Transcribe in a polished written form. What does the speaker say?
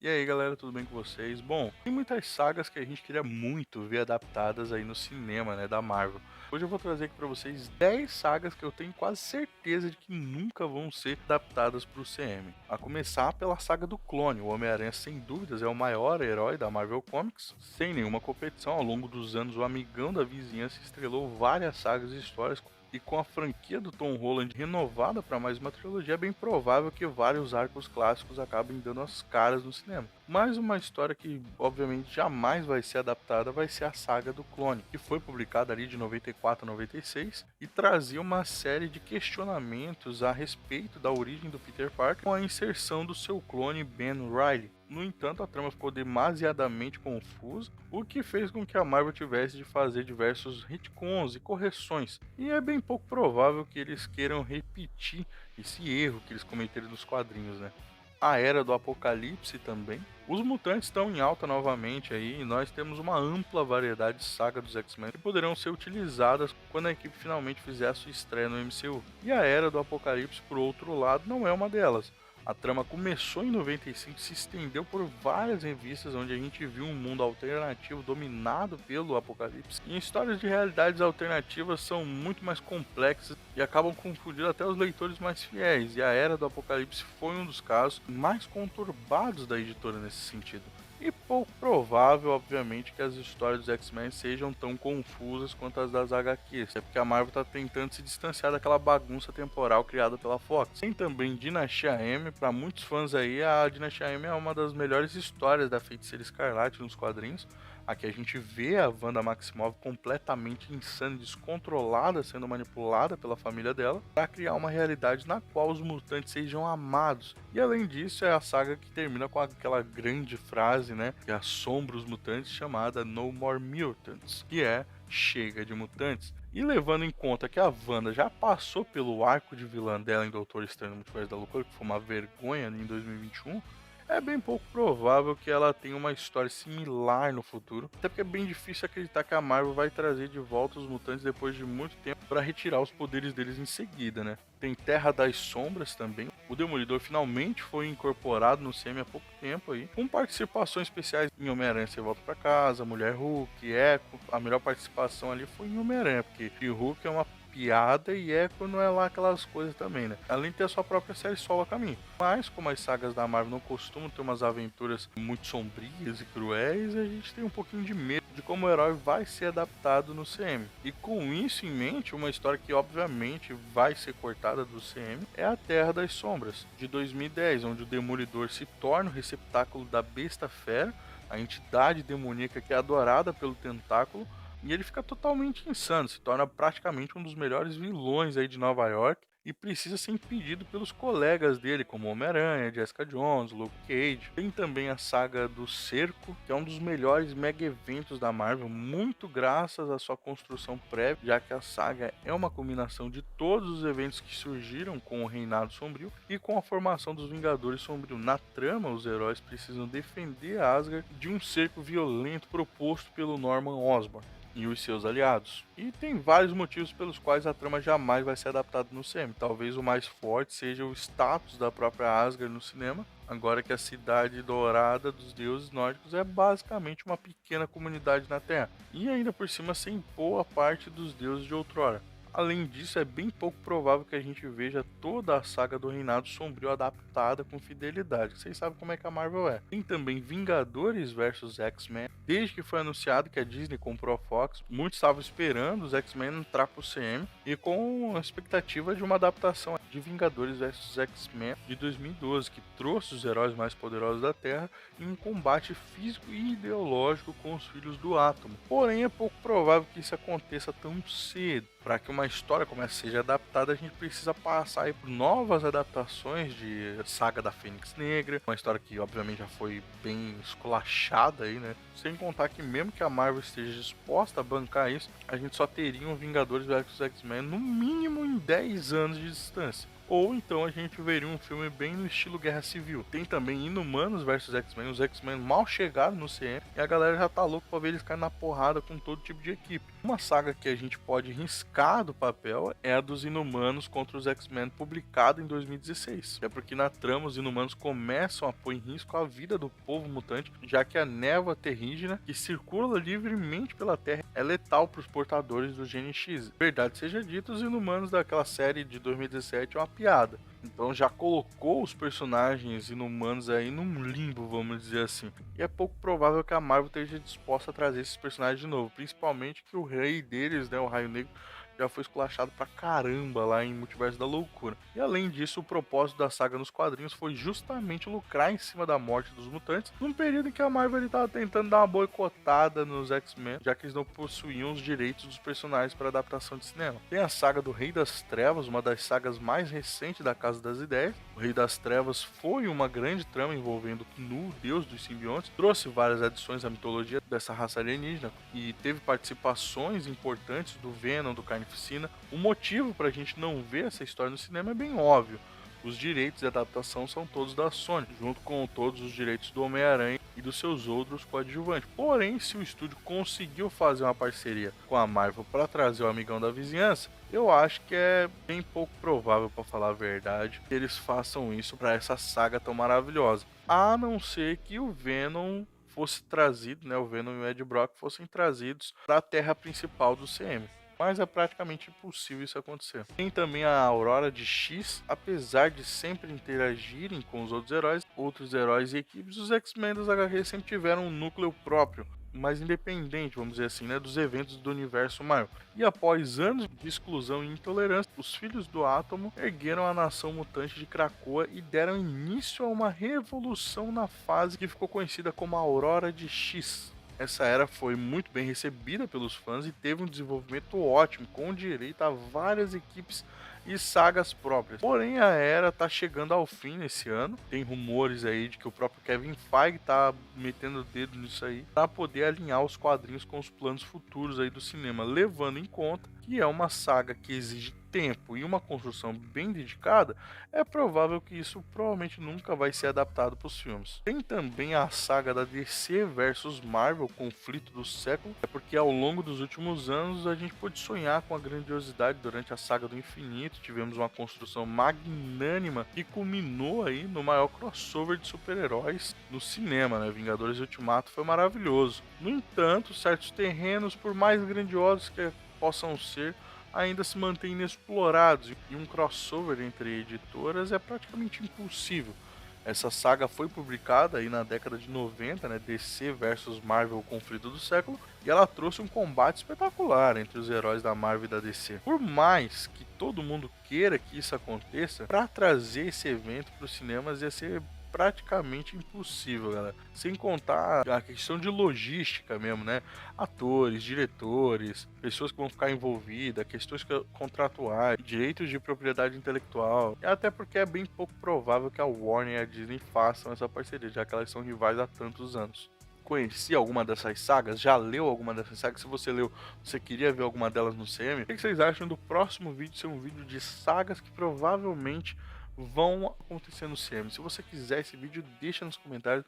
E aí galera, tudo bem com vocês? Bom, tem muitas sagas que a gente queria muito ver adaptadas aí no cinema, né, da Marvel. Hoje eu vou trazer aqui pra vocês 10 sagas que eu tenho quase certeza de que nunca vão ser adaptadas pro CM. A começar pela saga do Clone, o Homem-Aranha sem dúvidas é o maior herói da Marvel Comics. Sem nenhuma competição, ao longo dos anos o amigão da vizinhança estrelou várias sagas e histórias e com a franquia do Tom Holland renovada para mais uma trilogia, é bem provável que vários arcos clássicos acabem dando as caras no cinema. Mais uma história que, obviamente, jamais vai ser adaptada vai ser a saga do Clone, que foi publicada ali de 94 a 96 e trazia uma série de questionamentos a respeito da origem do Peter Parker com a inserção do seu clone Ben Reilly. No entanto, a trama ficou demasiadamente confusa, o que fez com que a Marvel tivesse de fazer diversos retcons e correções, e é bem pouco provável que eles queiram repetir esse erro que eles cometeram nos quadrinhos, né? A Era do Apocalipse também. Os mutantes estão em alta novamente aí, e nós temos uma ampla variedade de saga dos X-Men que poderão ser utilizadas quando a equipe finalmente fizer a sua estreia no MCU. E a Era do Apocalipse, por outro lado, não é uma delas. A trama começou em 95 e se estendeu por várias revistas onde a gente viu um mundo alternativo dominado pelo apocalipse. E histórias de realidades alternativas são muito mais complexas e acabam confundindo até os leitores mais fiéis. E a Era do Apocalipse foi um dos casos mais conturbados da editora nesse sentido. E pouco provável, obviamente, que as histórias dos X-Men sejam tão confusas quanto as das HQs. É porque a Marvel está tentando se distanciar daquela bagunça temporal criada pela Fox. Tem também Dinastia M. Para muitos fãs aí, a Dinastia M é uma das melhores histórias da Feiticeira Escarlate nos quadrinhos. Aqui a gente vê a Wanda Maximoff completamente insana e descontrolada, sendo manipulada pela família dela, para criar uma realidade na qual os mutantes sejam amados. E além disso, é a saga que termina com aquela grande frase, né, que assombra os mutantes, chamada No More Mutants, que é chega de mutantes. E levando em conta que a Wanda já passou pelo arco de vilã dela em Doutor Estranho no Multiverso da Loucura, que foi uma vergonha em 2021, é bem pouco provável que ela tenha uma história similar no futuro, até porque é bem difícil acreditar que a Marvel vai trazer de volta os mutantes depois de muito tempo para retirar os poderes deles em seguida, né? Tem Terra das Sombras também. O Demolidor finalmente foi incorporado no CM há pouco tempo aí, com participações especiais em Homem-Aranha Você Volta Pra Casa, Mulher Hulk, Echo. A melhor participação ali foi em Homem-Aranha, porque Hulk é uma piada e Echo não é lá aquelas coisas também, né? Além de ter a sua própria série solo a caminho. Mas, como as sagas da Marvel não costumam ter umas aventuras muito sombrias e cruéis, a gente tem um pouquinho de medo de como o herói vai ser adaptado no CM. E com isso em mente, uma história que obviamente vai ser cortada do CM é a Terra das Sombras, de 2010, onde o Demolidor se torna o receptáculo da Besta Fera, a entidade demoníaca que é adorada pelo Tentáculo, e ele fica totalmente insano, se torna praticamente um dos melhores vilões aí de Nova York e precisa ser impedido pelos colegas dele, como Homem-Aranha, Jessica Jones, Luke Cage. Tem também a saga do Cerco, que é um dos melhores mega eventos da Marvel, muito graças à sua construção prévia, já que a saga é uma combinação de todos os eventos que surgiram com o Reinado Sombrio e com a formação dos Vingadores Sombrio. Na trama, os heróis precisam defender Asgard de um cerco violento proposto pelo Norman Osborn e os seus aliados. E tem vários motivos pelos quais a trama jamais vai ser adaptada no CM. Talvez o mais forte seja o status da própria Asgard no cinema, agora que a cidade dourada dos deuses nórdicos é basicamente uma pequena comunidade na Terra, e ainda por cima sem boa parte dos deuses de outrora. Além disso, é bem pouco provável que a gente veja toda a saga do Reinado Sombrio adaptada com fidelidade. Vocês sabem como é que a Marvel é. Tem também Vingadores versus X-Men. Desde que foi anunciado que a Disney comprou a Fox, muitos estavam esperando os X-Men entrar pro CM e com a expectativa de uma adaptação de Vingadores versus X-Men de 2012, que trouxe os heróis mais poderosos da Terra em um combate físico e ideológico com os filhos do Átomo. Porém, é pouco provável que isso aconteça tão cedo. Para que uma história como essa seja adaptada, a gente precisa passar aí por novas adaptações de Saga da Fênix Negra, uma história que obviamente já foi bem esculachada aí, né? Sem contar que mesmo que a Marvel esteja disposta a bancar isso, a gente só teria um Vingadores vs X-Men no mínimo em 10 anos de distância. ou então a gente veria um filme bem no estilo Guerra Civil. Tem também Inumanos versus X-Men, os X-Men mal chegaram no CM e a galera já tá louco pra ver eles cair na porrada com todo tipo de equipe. Uma saga que a gente pode riscar do papel é a dos Inumanos contra os X-Men, publicada em 2016. É porque na trama os Inumanos começam a pôr em risco a vida do povo mutante, já que a névoa terrígena que circula livremente pela Terra é letal para os portadores do Gene X. Verdade seja dita, os Inumanos daquela série de 2017 é uma piada. Então já colocou os personagens inumanos aí num limbo, vamos dizer assim. E é pouco provável que a Marvel esteja disposta a trazer esses personagens de novo. Principalmente que o rei deles, né, o Raio Negro, já foi esculachado pra caramba lá em Multiverso da Loucura. E além disso, o propósito da saga nos quadrinhos foi justamente lucrar em cima da morte dos mutantes, num período em que a Marvel estava tentando dar uma boicotada nos X-Men, já que eles não possuíam os direitos dos personagens para adaptação de cinema. Tem a saga do Rei das Trevas, uma das sagas mais recentes da Casa das Ideias. O Rei das Trevas foi uma grande trama envolvendo Nu, deus dos simbiontes, trouxe várias adições à mitologia dessa raça alienígena e teve participações importantes do Venom, do Carnificina. O motivo para a gente não ver essa história no cinema é bem óbvio. Os direitos de adaptação são todos da Sony, junto com todos os direitos do Homem-Aranha e dos seus outros coadjuvantes. Porém, se o estúdio conseguiu fazer uma parceria com a Marvel para trazer o Amigão da Vizinhança, eu acho que é bem pouco provável, para falar a verdade, que eles façam isso para essa saga tão maravilhosa. A não ser que o Venom fosse trazido, né, o Venom e o Ed Brock fossem trazidos para a terra principal do CM. Mas é praticamente impossível isso acontecer. Tem também a Aurora de X, apesar de sempre interagirem com os outros heróis e equipes, os X-Men dos HQ sempre tiveram um núcleo próprio, mais independente, vamos dizer assim, né, dos eventos do universo Marvel. E após anos de exclusão e intolerância, os filhos do Átomo ergueram a nação mutante de Krakoa e deram início a uma revolução na fase que ficou conhecida como a Aurora de X. Essa era foi muito bem recebida pelos fãs e teve um desenvolvimento ótimo, com direito a várias equipes e sagas próprias. Porém, a era tá chegando ao fim nesse ano. Tem rumores aí de que o próprio Kevin Feige tá metendo o dedo nisso aí para poder alinhar os quadrinhos com os planos futuros aí do cinema, levando em conta que é uma saga que exige tempo e uma construção bem dedicada. É provável que isso provavelmente nunca vai ser adaptado para os filmes. Tem também a saga da DC versus Marvel, conflito do século, é porque ao longo dos últimos anos a gente pôde sonhar com a grandiosidade durante a saga do infinito. Tivemos uma construção magnânima que culminou aí no maior crossover de super-heróis no cinema, né? Vingadores Ultimato foi maravilhoso. No entanto, certos terrenos, por mais grandiosos que possam ser, ainda se mantêm inexplorados e um crossover entre editoras é praticamente impossível. Essa saga foi publicada aí na década de 90, né, DC versus Marvel, o conflito do século, e ela trouxe um combate espetacular entre os heróis da Marvel e da DC. Por mais que todo mundo queira que isso aconteça, para trazer esse evento para os cinemas ia ser praticamente impossível, galera. Sem contar a questão de logística mesmo, né? Atores, diretores, pessoas que vão ficar envolvidas, questões contratuais, direitos de propriedade intelectual. E até porque é bem pouco provável que a Warner e a Disney façam essa parceria, já que elas são rivais há tantos anos. Conhecia alguma dessas sagas? Já leu alguma dessas sagas? Se você leu, você queria ver alguma delas no CM? O que vocês acham do próximo vídeo ser um vídeo de sagas que provavelmente vão acontecer no CM? Se você quiser esse vídeo, deixa nos comentários.